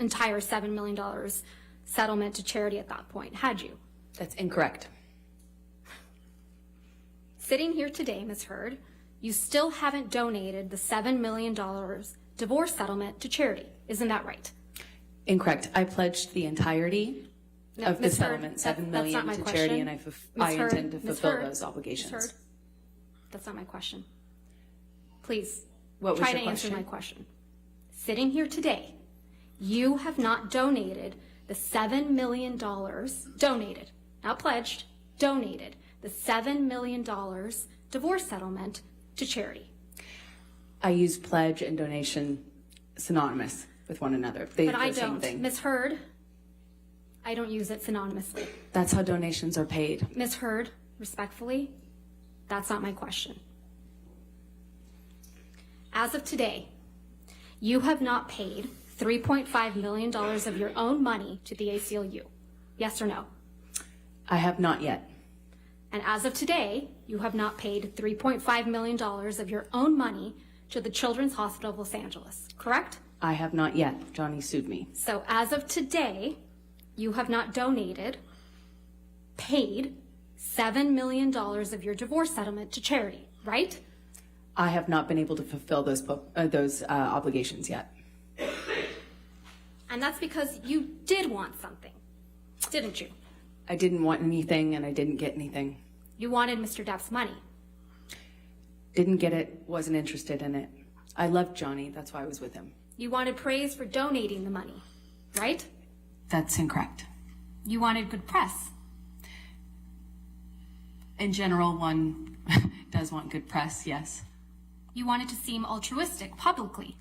entire $7 million settlement to charity at that point, had you? That's incorrect. Sitting here today, Ms. Heard, you still haven't donated the $7 million divorce settlement to charity. Isn't that right? Incorrect. I pledged the entirety of the Ms. settlement, Heard, $7 million to question. charity, and I intend to fulfill those obligations. Ms. Heard, that's not my question. Please, What was try your to answer question? my question. Sitting here today, you have not donated the $7 million, donated, not pledged, donated the $7 million divorce settlement to charity. I use pledge and donation synonymous with one another. But I don't. Ms. Heard, I don't use it synonymously. That's how donations are paid. Ms. Heard, respectfully, that's not my question. As of today, you have not paid $3.5 million of your own money to the ACLU. Yes or no? I have not yet. And as of today, you have not paid $3.5 million of your own money to the Children's Hospital of Los Angeles, correct? I have not yet. Johnny sued me. So as of today, you have not donated, paid $7 million of your divorce settlement to charity, right? I have not been able to fulfill those obligations yet. And that's because you did want something, didn't you? I didn't want anything, and I didn't get anything. You wanted Mr. Depp's money. Didn't get it, wasn't interested in it. I loved Johnny, that's why I was with him. You wanted praise for donating the money, right? That's incorrect. You wanted good press. In general, one does want good press, yes. You wanted to seem altruistic publicly.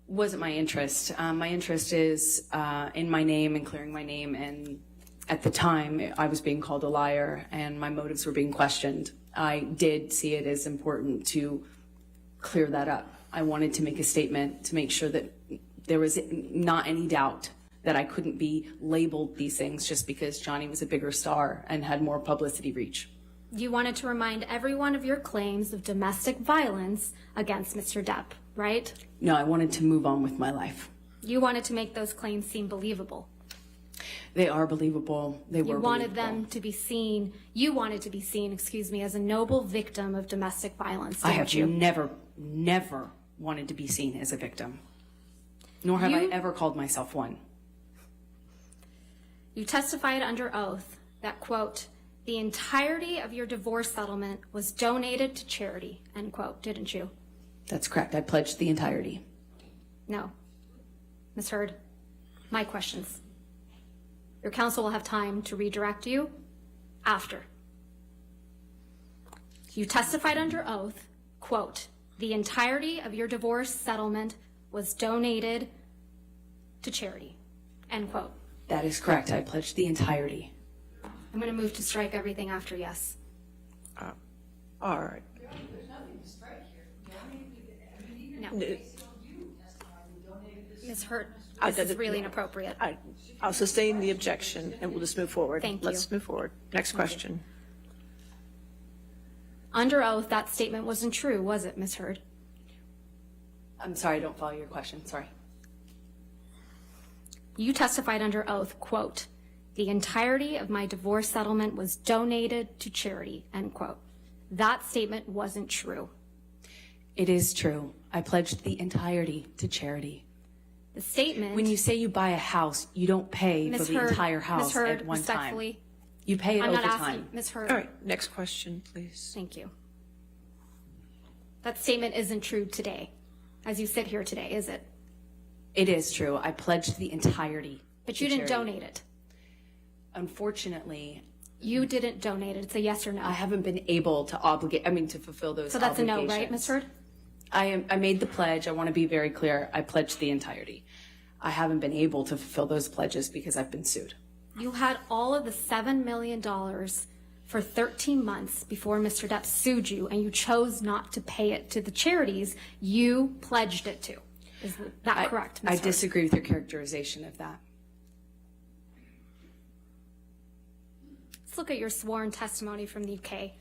Wasn't my interest. My interest is in my name and clearing my name, and at the time I was being called a liar and my motives were being questioned. I did see it as important to clear that up. I wanted to make a statement to make sure that there was not any doubt that I couldn't be labeled these things just because Johnny was a bigger star and had more publicity reach. You wanted to remind everyone of your claims of domestic violence against Mr. Depp, right? No, I wanted to move on with my life. You wanted to make those claims seem believable. They are believable. They were You wanted believable. them to be seen, you wanted to be seen, as a noble victim of domestic violence, I didn't have you? never wanted to be seen as a victim. Nor have I ever called myself one. You testified under oath that, quote, the entirety of your divorce settlement was donated to charity, end quote, didn't you? That's correct. I pledged the entirety. No. Ms. Heard, my questions. Your counsel will have time to redirect you after. You testified under oath, quote, the entirety of your divorce settlement was donated to charity, end quote. That is correct. I pledged the entirety. I'm going to move to strike everything after yes. All right. There's nothing to strike here. No. N- Ms. Hurt, I this is did- really inappropriate. I'll sustain the objection, and we'll just move forward. Thank you. Let's move forward. Next question. Under oath, that statement wasn't true, was it, Ms. Heard? I'm sorry, I don't follow your question. Sorry. You testified under oath, quote, the entirety of my divorce settlement was donated to charity, end quote. That statement wasn't true. It is true. I pledged the entirety to charity. The statement... When you say you buy a house, you don't pay for Ms. the Heard, entire house Ms. Heard, at one respectfully, time. You pay it I'm over not time. asking, Ms. Heard. All right. Next question, please. Thank you. That statement isn't true today, as you sit here today, is it? It is true. I pledged the entirety. But to you didn't charity. donate it. Unfortunately, You didn't donate it. It's a yes or no. I haven't been able to to fulfill those So that's a no, obligations. right, Ms. Heard? I made the pledge. I want to be very clear. I pledged the entirety. I haven't been able to fulfill those pledges because I've been sued. You had all of the $7 million for 13 months before Mr. Depp sued you, and you chose not to pay it to the charities you pledged it to. Is that correct, Ms. I Heard? disagree with your characterization of that. Let's look at your sworn testimony from the UK.